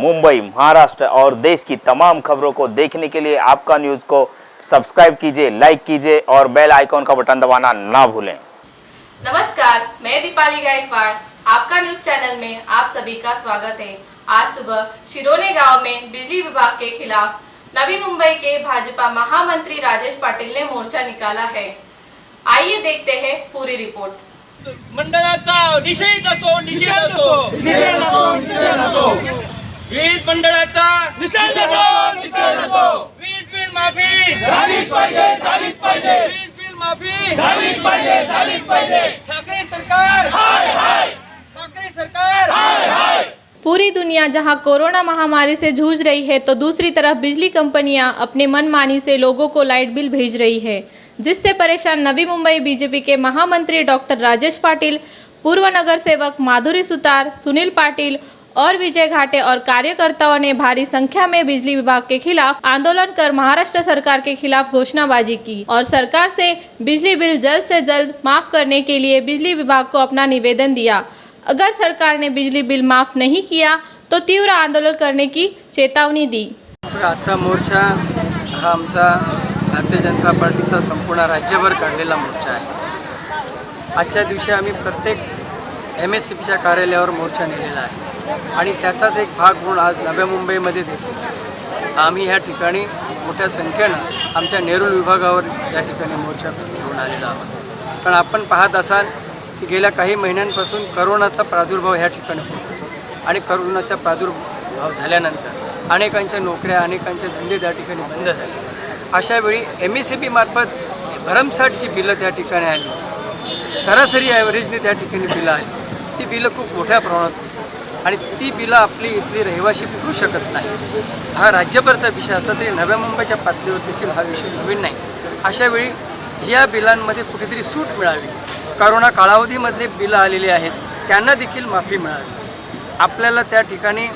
मुंबई, महाराष्ट्र और देश की तमाम खबरों को देखने के लिए आपका न्यूज को सब्सक्राइब कीजिए, लाइक कीजिए और बेल आइकॉन का बटन दबाना ना भूलें। नमस्कार, मैं दीपाली गायकवाड़, आपका न्यूज चैनल में आप सभी का स्वागत है। आज सुबह शिरोने गांव में बिजली विभाग के खिलाफ नवी मुंबई के भाजपा महामंत्री राजेश पाटिल ने मोर्चा निकाला है। आइए देखते हैं पूरी रिपोर्ट। मंडळाचा निषेध असो, वीज मंडळाचा निषेध असो, वीज बिल माफी झालीच पाहिजे, वीज बिल माफी झालीच पाहिजे। ठाकरे सरकार हाय हाय, ठाकरे सरकार हाय हाय। पूरी दुनिया जहां कोरोना महामारी से जूझ रही है, तो दूसरी तरफ बिजली कंपनियां अपने मनमानी से लोगों को लाइट बिल भेज रही है, जिससे परेशान नवी मुंबई बीजेपी के महामंत्री डॉक्टर राजेश पाटिल, पूर्व नगर सेवक माधुरी सुतार, सुनील पाटिल और विजय घाटे और कार्यकर्ताओं ने भारी संख्या में बिजली विभाग के खिलाफ आंदोलन कर महाराष्ट्र सरकार के खिलाफ घोषणाबाजी की और सरकार से बिजली बिल जल्द से जल्द माफ करने के लिए बिजली विभाग को अपना निवेदन दिया। अगर सरकार ने बिजली बिल माफ नहीं किया तो तीव्र आंदोलन करने की चेतावनी दी। आजचा मोर्चा हा आमचा भारतीय जनता पार्टीचा संपूर्ण राज्यभर काढलेला मोर्चा आहे। आजच्या दिवशी आम्ही प्रत्येक MSCBच्या कार्यालयावर मोर्चा नेलेला आहे आणि त्याचाच एक भाग म्हणून आज नव्या मुंबईमध्ये देखील आम्ही ह्या ठिकाणी मोठ्या संख्येनं आमच्या नेरूळ विभागावर या ठिकाणी मोर्चा घेऊन आलेला आहोत। पण आपण पाहत असाल की गेल्या काही महिन्यांपासून करोनाचा प्रादुर्भाव ह्या ठिकाणी होतो आणि करोनाचा प्रादुर्भाव झाल्यानंतर अनेकांच्या नोकऱ्या, अनेकांचे धंदे त्या ठिकाणी बंद झाले। अशावेळी MSCB मार्फत भरमसाठ जी बिलं त्या ठिकाणी आली, सरासरी ॲव्हरेजने त्या ठिकाणी बिलं आली, ती बिलं खूप मोठ्या प्रमाणात होती आणि ती बिलं आपली इथली रहिवाशी पुरू शकत नाही। हा राज्यभरचा विषय असला तरी नव्या मुंबईच्या पातळीवर देखील हा विषय नवीन नाही। अशावेळी या बिलांमध्ये कुठेतरी सूट मिळावी, करोना कालावधीमधले बिलं आलेले आहेत त्यांना देखील माफी मिळावी। आपल्याला त्या ठिकाणी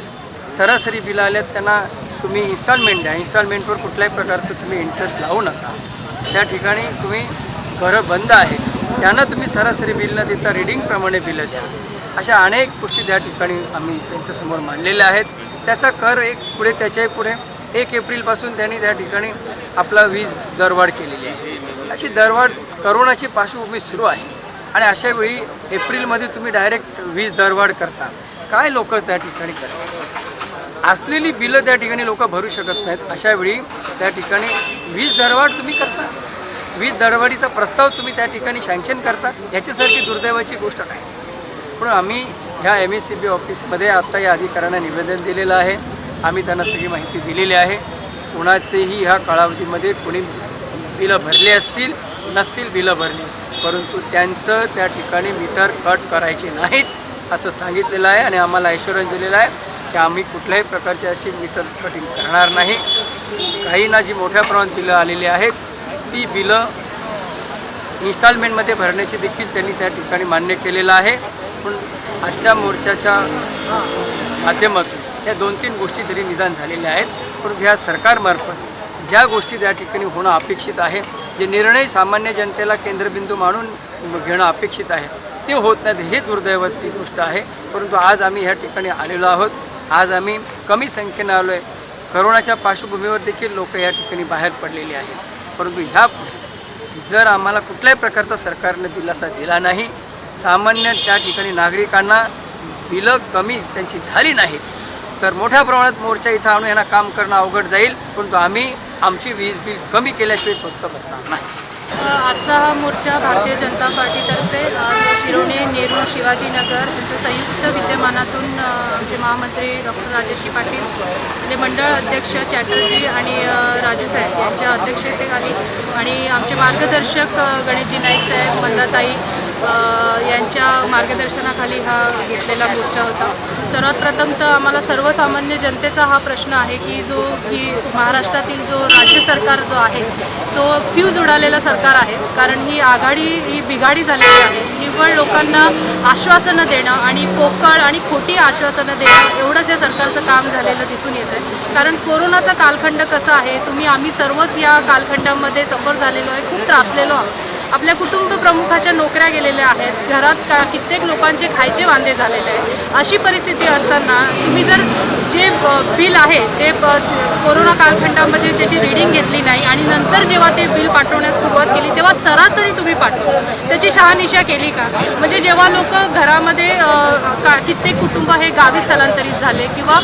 सरासरी बिलं आल्यात त्यांना तुम्ही इन्स्टॉलमेंट द्या, इन्स्टॉलमेंटवर कुठल्याही प्रकारचं तुम्ही इंटरेस्ट लावू नका। त्या ठिकाणी तुम्ही घरं बंद आहेत त्यांना तुम्ही सरासरी बिल न देता रिडिंगप्रमाणे बिलं द्या। अशा अनेक गोष्टी त्या ठिकाणी आम्ही त्यांच्यासमोर मांडलेल्या आहेत। त्याचा कर पुढे त्याच्याही पुढे 1 एप्रिलपासून त्यांनी त्या ठिकाणी आपला वीज दरवाढ केलेली आहे। अशी दरवाढ करोनाची पार्श्वभूमी सुरू आहे आणि अशावेळी एप्रिलमध्ये तुम्ही डायरेक्ट वीज दरवाढ करता, काय लोक त्या ठिकाणी करतात? असलेली बिलं त्या ठिकाणी लोक भरू शकत नाहीत। अशावेळी त्या ठिकाणी वीज दरवाढ तुम्ही करता, वीज दरवाढीचा प्रस्ताव तुम्ही त्या ठिकाणी सँक्शन करता, याच्यासारखी दुर्दैवाची गोष्ट नाही। पण आम्ही ह्या MSCB ऑफिसमध्ये आता या अधिकाऱ्यांना निवेदन दिलेलं आहे, आम्ही त्यांना सगळी माहिती दिलेली आहे। कुणाचेही ह्या कालावधीमध्ये कोणी बिलं भरले असतील नसतील बिलं भरली, परंतु त्यांचं त्या ठिकाणी मीटर कट करायचे नाहीत असं सांगितलेलं आहे आणि आम्हाला ॲश्युरन्स दिलेलं आहे की आम्ही कुठल्याही प्रकारची अशी मीटर कटिंग करणार नाही। काहींना जी मोठ्या प्रमाणात बिलं आलेली आहेत ती बिलं इन्स्टॉलमेंटमध्ये भरण्याची देखील त्यांनी त्या ठिकाणी मान्य केलेलं आहे। पण आजच्या मोर्चाच्या माध्यमातून या 2-3 गोष्टी तरी निदान झालेल्या आहेत, परंतु ह्या सरकारमार्फत ज्या गोष्टी त्या ठिकाणी होणं अपेक्षित आहे, जे निर्णय सामान्य जनतेला केंद्रबिंदू मानून घेणं अपेक्षित आहे ते होत नाहीत, हे दुर्दैवाची गोष्ट आहे। परंतु आज आम्ही ह्या ठिकाणी आलेलो आहोत, आज आम्ही कमी संख्येनं आलो आहे। करोनाच्या पार्श्वभूमीवर देखील लोक या ठिकाणी बाहेर पडलेले आहेत, परंतु ह्या जर आम्हाला कुठल्याही प्रकारचा सरकारने दिलासा दिला नाही, सामान्य त्या ठिकाणी नागरिकांना बिलं कमी त्यांची झाली नाहीत, तर मोठ्या प्रमाणात मोर्चा इथं आणून यांना काम करणं अवघड जाईल। परंतु आम्ही आमची वीज बिल कमी केल्याशिवाय स्वस्त बसणार नाही। आजचा हा मोर्चा भारतीय जनता पार्टीतर्फे शिरोणे, नेरूळ, शिवाजीनगर यांच्या संयुक्त विद्यमानातून आमचे महामंत्री डॉक्टर राजेश पाटील, आपले मंडळ अध्यक्ष चॅटर्जी आणि राजू साहेब यांच्या अध्यक्षतेखाली आणि आमचे मार्गदर्शक गणेशजी नाईक साहेब, मंदाताई यांच्या मार्गदर्शनाखाली हा घेतलेला मोर्चा होता। सर्वात प्रथम तर आम्हाला सर्वसामान्य जनतेचा हा प्रश्न आहे की ही महाराष्ट्रातील जो राज्य सरकार जो आहे तो फ्यूज उडालेला सरकार आहे, कारण ही आघाडी ही बिघाडी झालेली आहे। निव्वळ लोकांना आश्वासनं देणं आणि पोकळ आणि खोटी आश्वासनं देणं एवढंच या सरकारचं काम झालेलं दिसून येत आहे। कारण कोरोनाचा कालखंड कसा आहे, आम्ही सर्वच या कालखंडामध्ये सफर झालेलो आहे, खूप त्रासलेलो आहोत आपल्या कुटुंब प्रमुखाच्या नोकऱ्या गेलेल्या आहेत, घरात कित्येक लोकांचे खायचे वांदे झालेले आहेत. अशी परिस्थिती असताना तुम्ही जर जे बिल आहे ते कोरोना कालखंडामध्ये त्याची रीडिंग घेतली नाही आणि नंतर जेव्हा ते बिल पाठवण्यास सुरुवात केली तेव्हा सरासरी तुम्ही पाठवलं, त्याची शहानिशा केली का? म्हणजे जेव्हा लोक घरामध्ये कित्येक कुटुंब हे गावी स्थलांतरित झाले किंवा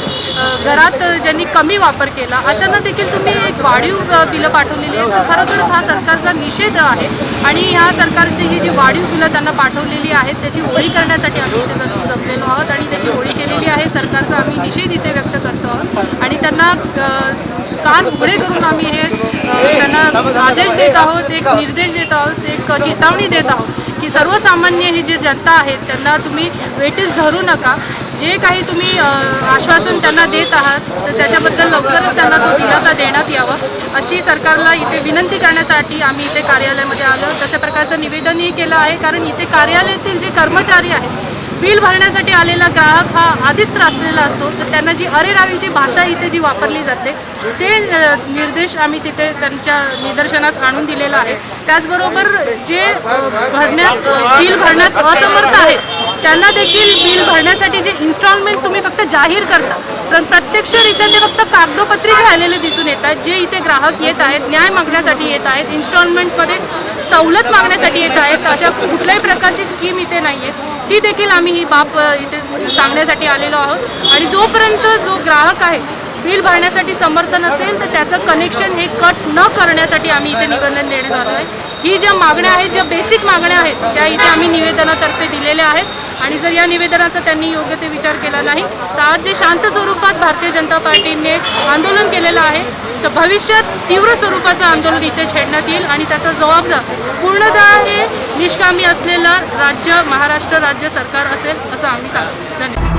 घरात ज्यांनी कमी वापर केला अशांना देखील तुम्ही एक वाढीव बिलं पाठवलेली आहेत. तर खरोखरच हा सरकारचा निषेध आहे आणि ह्या सरकारची ही जी वाढीव बिलं त्यांना पाठवलेली आहेत त्याची होळी करण्यासाठी आम्ही इथे जमलेलो आहोत आणि त्याची होळी केलेली आहे. सरकारचा आम्ही निषेध इथे व्यक्त करतो आहोत आणि त्यांना कान उघडे करून आम्ही हे त्यांना आदेश देत आहोत, एक निर्देश देत आहोत, एक चेतावणी देत आहोत की सर्वसामान्य ही जी जनता आहे त्यांना तुम्ही वेटीस धरू नका. जे काही तुम्ही आश्वासन त्यांना देत आहात तर त्याच्याबद्दल लवकरच त्यांना तो दिलासा देण्यात यावा अशी सरकारला इथे विनंती करण्यासाठी आम्ही इथे कार्यालयामध्ये आलो. तशा प्रकारचं निवेदनही केलं आहे कारण इथे कार्यालयातील जे कर्मचारी आहेत, बिल भरण्यासाठी आलेला ग्राहक हा आधीच त्रासलेला असतो, तर त्यांना जी अरेरावीची भाषा इथे जी वापरली जाते ते निर्देश आम्ही तिथे त्यांच्या निदर्शनास आणून दिलेला आहे. त्याचबरोबर जे बिल भरण्यास असमर्थ आहेत त्यांना देखील बिल भरण्यासाठी जे इन्स्टॉलमेंट तुम्ही फक्त जाहीर करता पण प्रत्यक्षरित्या ते फक्त कागदोपत्रीच राहिलेले दिसून येत आहेत. जे इथे ग्राहक येत आहेत, न्याय मागण्यासाठी येत आहेत, इन्स्टॉलमेंटमध्ये सवलत मागण्यासाठी येत आहेत, अशा कुठल्याही प्रकारची स्कीम इथे नाही आहे. ती देखील आम्ही ही बाब इथे सांगण्यासाठी आलेलो आहोत आणि जोपर्यंत जो ग्राहक आहे बिल भरण्यासाठी समर्थ नसेल तर त्याचं कनेक्शन हे कट न करण्यासाठी आम्ही इथे निवेदन देण्यात आलं आहे. ही ज्या मागण्या आहेत, ज्या बेसिक मागण्या आहेत त्या इथे आम्ही निवेदनातर्फे दिलेल्या आहेत आणि जर या निवेदनाचा त्यांनी योग्य ते विचार केला नाही तर आज जे शांत स्वरूपात भारतीय जनता पार्टीने आंदोलन केलेलं आहे तर भविष्यात तीव्र स्वरूपाचं आंदोलन इथे छेडण्यात येईल आणि त्याचा जबाबदार पूर्णतः हे निष्कामी असलेलं राज्य महाराष्ट्र राज्य सरकार असेल असं आम्ही सांगतो. धन्यवाद.